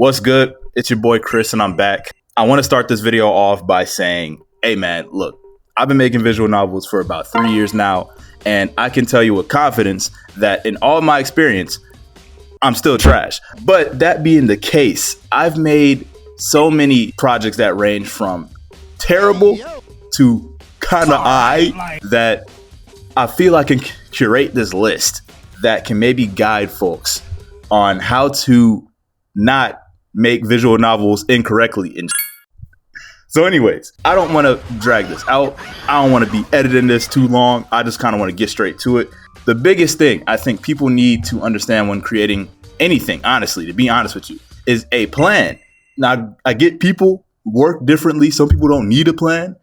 What's good? It's your boy Chris and I'm back. I want to start this video off by saying, hey man, look, I've been making visual novels for about 3 years now, and I can tell you with confidence that in all my experience, I'm still trash. But that being the case, I've made so many projects that range from terrible to kind of that I feel I can curate this list that can maybe guide folks on how to not make visual novels incorrectly. So anyways, I don't want to drag this out. I don't want to be editing this too long. I just kind of want to get straight to it. The biggest thing I think people need to understand when creating anything, honestly, to be honest with you, is a plan. Now, I get people work differently. Some people don't need a plan.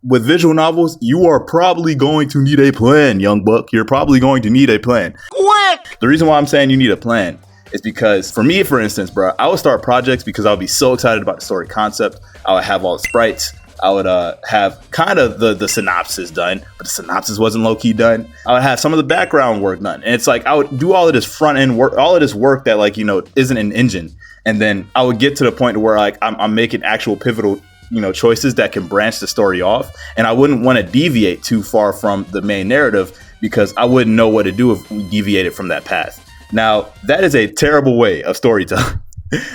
With visual novels, you are probably going to need a plan, young buck. You're probably going to need a plan. What? The reason why I'm saying you need a plan is because for me, for instance, bro, I would start projects because I would be so excited about the story concept. I would have all the sprites. I would have kind of the synopsis done, but the synopsis wasn't low-key done. I would have some of the background work done. And it's like I would do all of this front-end work, all of this work that, like, you know, isn't an engine. And then I would get to the point where like I'm making actual pivotal, you know, choices that can branch the story off. And I wouldn't want to deviate too far from the main narrative because I wouldn't know what to do if we deviated from that path. Now, that is a terrible way of storytelling.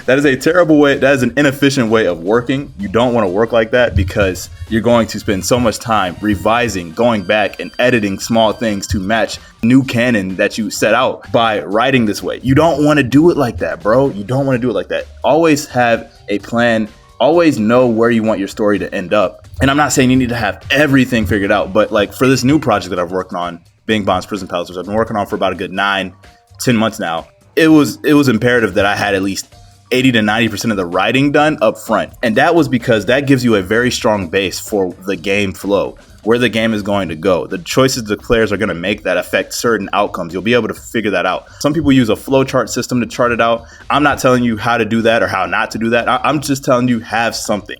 That is a terrible way. That is an inefficient way of working. You don't want to work like that because you're going to spend so much time revising, going back and editing small things to match new canon that you set out by writing this way. You don't want to do it like that, bro. You don't want to do it like that. Always have a plan. Always know where you want your story to end up. And I'm not saying you need to have everything figured out, but like for this new project that I've worked on, Bing Bong's Prison Palace, which I've been working on for about a good 9-10 months now, it was imperative that I had at least 80 to 90% of the writing done up front. And that was because that gives you a very strong base for the game flow, where the game is going to go. The choices the players are going to make that affect certain outcomes. You'll be able to figure that out. Some people use a flowchart system to chart it out. I'm not telling you how to do that or how not to do that. I'm just telling you have something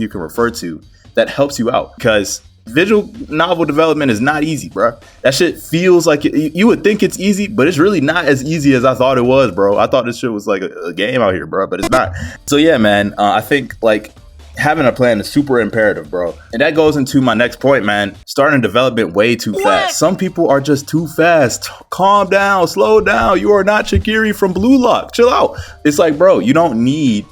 you can refer to that helps you out, because visual novel development is not easy, bro. That shit feels like you would think it's easy, but it's really not as easy as I thought it was, bro. I thought this shit was like a game out here, bro, but it's not. So yeah, man, I think like having a plan is super imperative, bro. And that goes into my next point, man. Starting development way too fast. Some people are just too fast. Calm down, slow down. You are not Shakiri from Blue Lock. Chill out. It's like, bro, you don't need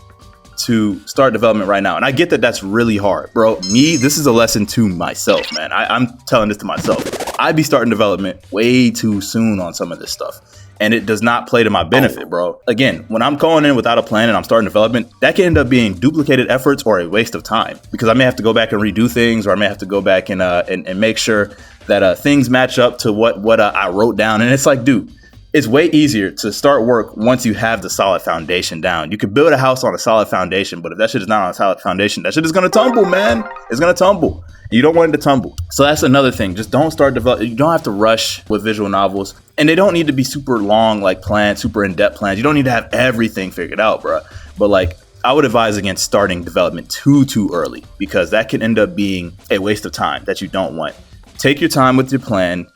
to start development right now. And I get that that's really hard, bro. This is a lesson to myself, man. I'm telling this to myself. I'd be starting development way too soon on some of this stuff, and it does not play to my benefit, bro. Again, when I'm going in without a plan and I'm starting development, that can end up being duplicated efforts or a waste of time, because I may have to go back and redo things, or I may have to go back and make sure that things match up to what I wrote down. And it's like, dude, it's way easier to start work once you have the solid foundation down. You can build a house on a solid foundation, but if that shit is not on a solid foundation, that shit is going to tumble, man. It's going to tumble. You don't want it to tumble. So that's another thing. Just don't start developing. You don't have to rush with visual novels, and they don't need to be super long, like plans, super in-depth plans. You don't need to have everything figured out, bro. But like, I would advise against starting development too early, because that can end up being a waste of time that you don't want. Take your time with your plan.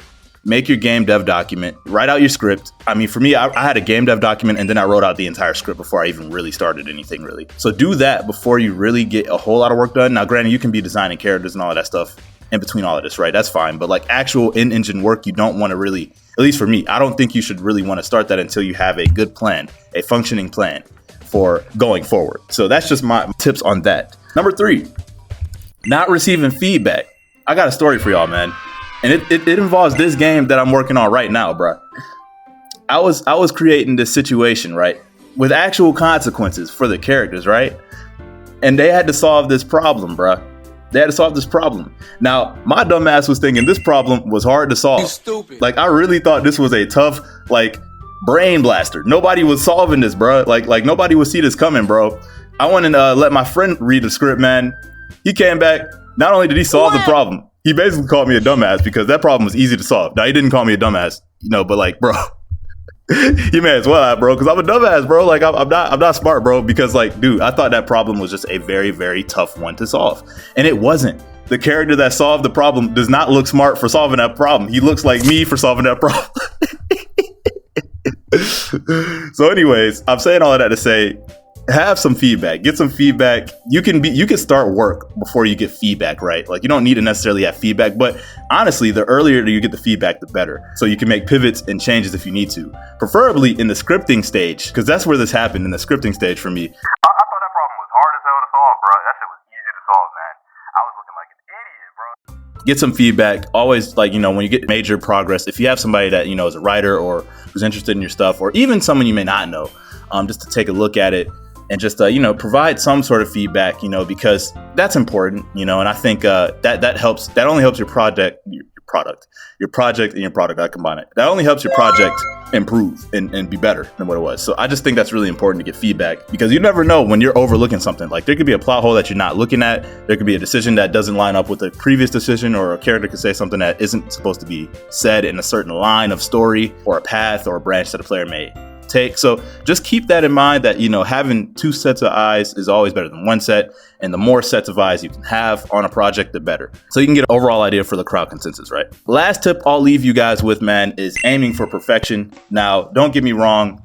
Make your game dev document, write out your script. I mean, for me, I had a game dev document, and then I wrote out the entire script before I even really started anything, really. So do that before you really get a whole lot of work done. Now, granted, you can be designing characters and all of that stuff in between all of this, right? That's fine. But like actual in-engine work, you don't want to really, at least for me, I don't think you should really want to start that until you have a good plan, a functioning plan for going forward. So that's just my tips on that. Number 3, not receiving feedback. I got a story for y'all, man. And it involves this game that I'm working on right now, bro. I was creating this situation, right, with actual consequences for the characters, right? And they had to solve this problem, bro. They had to solve this problem. Now, my dumbass was thinking this problem was hard to solve. You stupid. Like, I really thought this was a tough, like, brain blaster. Nobody was solving this, bro. Like nobody would see this coming, bro. I went and let my friend read the script, man. He came back. Not only did he solve the problem, he basically called me a dumbass because that problem was easy to solve. Now, he didn't call me a dumbass, you know, but like, bro, you may as well have, bro, because I'm a dumbass, bro. Like, I'm not smart, bro, because like, dude, I thought that problem was just a very, very tough one to solve. And it wasn't. The character that solved the problem does not look smart for solving that problem. He looks like me for solving that problem. So anyways, I'm saying all of that to say, have some feedback, get some feedback. You can start work before you get feedback, right? Like you don't need to necessarily have feedback, but honestly, the earlier you get the feedback, the better. So you can make pivots and changes if you need to, preferably in the scripting stage, because that's where this happened, in the scripting stage for me. I thought that problem was hard as hell to solve, bro. That shit was easy to solve, man. I was looking like an idiot, bro. Get some feedback. Always, like, when you get major progress, if you have somebody that, is a writer or who's interested in your stuff, or even someone you may not know, just to take a look at it and just, provide some sort of feedback, because that's important, and I think that helps. That only helps your project, I combine it. That only helps your project improve and be better than what it was. So I just think that's really important to get feedback, because you never know when you're overlooking something. Like there could be a plot hole that you're not looking at. There could be a decision that doesn't line up with a previous decision, or a character could say something that isn't supposed to be said in a certain line of story, or a path or a branch that a player may take. So just keep that in mind, that having two sets of eyes is always better than one set, and the more sets of eyes you can have on a project, the better, so you can get an overall idea for the crowd consensus, right? Last tip I'll leave you guys with, man, is aiming for perfection. Now, don't get me wrong,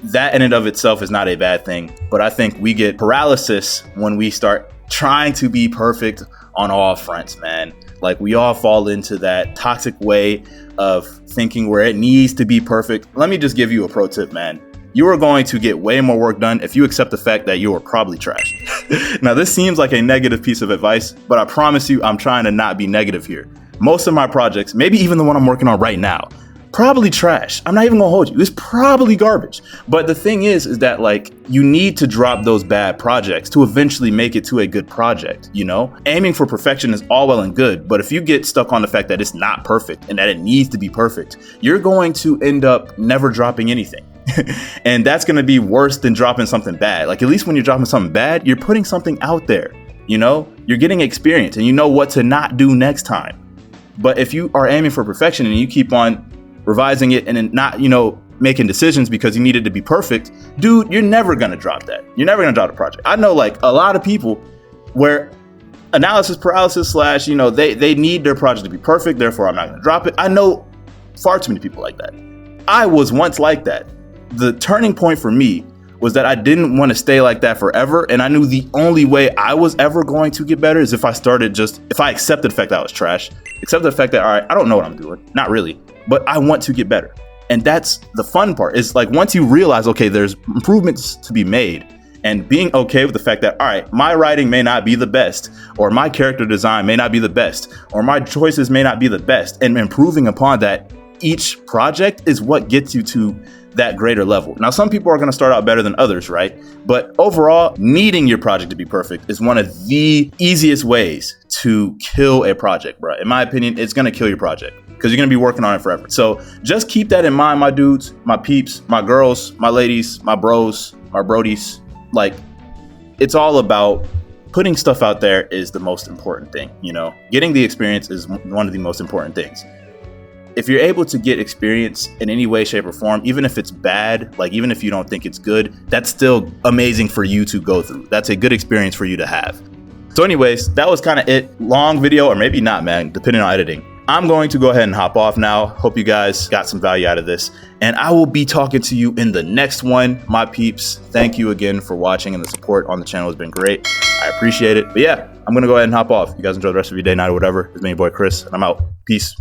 that in and of itself is not a bad thing, but I think we get paralysis when we start trying to be perfect on all fronts, man. Like we all fall into that toxic way of thinking where it needs to be perfect. Let me just give you a pro tip, man. You are going to get way more work done if you accept the fact that you are probably trash. Now, this seems like a negative piece of advice, but I promise you, I'm trying to not be negative here. Most of my projects, maybe even the one I'm working on right now, probably trash. I'm not even gonna hold you. It's probably garbage. But the thing is that, like, you need to drop those bad projects to eventually make it to a good project, Aiming for perfection is all well and good, but if you get stuck on the fact that it's not perfect and that it needs to be perfect, you're going to end up never dropping anything. And that's going to be worse than dropping something bad. Like, at least when you're dropping something bad, you're putting something out there, you're getting experience and you know what to not do next time. But if you are aiming for perfection and you keep on revising it and then not, making decisions because you need it to be perfect, dude, you're never going to drop that. You're never going to drop the project. I know, like, a lot of people where analysis paralysis / they need their project to be perfect, therefore I'm not going to drop it. I know far too many people like that. I was once like that. The turning point for me was that I didn't want to stay like that forever. And I knew the only way I was ever going to get better is if I accepted the fact that I was trash, accepted the fact that, all right, I don't know what I'm doing. Not really, but I want to get better. And that's the fun part, is like, once you realize, okay, there's improvements to be made, and being okay with the fact that, all right, my writing may not be the best, or my character design may not be the best, or my choices may not be the best, and improving upon that each project is what gets you to that greater level. Now, some people are going to start out better than others, right? But overall, needing your project to be perfect is one of the easiest ways to kill a project, bro. In my opinion, it's going to kill your project because you're going to be working on it forever. So just keep that in mind, my dudes, my peeps, my girls, my ladies, my bros, my brodies. Like, it's all about putting stuff out there is the most important thing, Getting the experience is one of the most important things. If you're able to get experience in any way, shape, or form, even if it's bad, like even if you don't think it's good, that's still amazing for you to go through. That's a good experience for you to have. So anyways, that was kind of it. Long video, or maybe not, man, depending on editing. I'm going to go ahead and hop off now. Hope you guys got some value out of this. And I will be talking to you in the next one, my peeps. Thank you again for watching, and the support on the channel has been great. I appreciate it. But yeah, I'm going to go ahead and hop off. You guys enjoy the rest of your day, night, or whatever. It's been your boy Chris, and I'm out. Peace.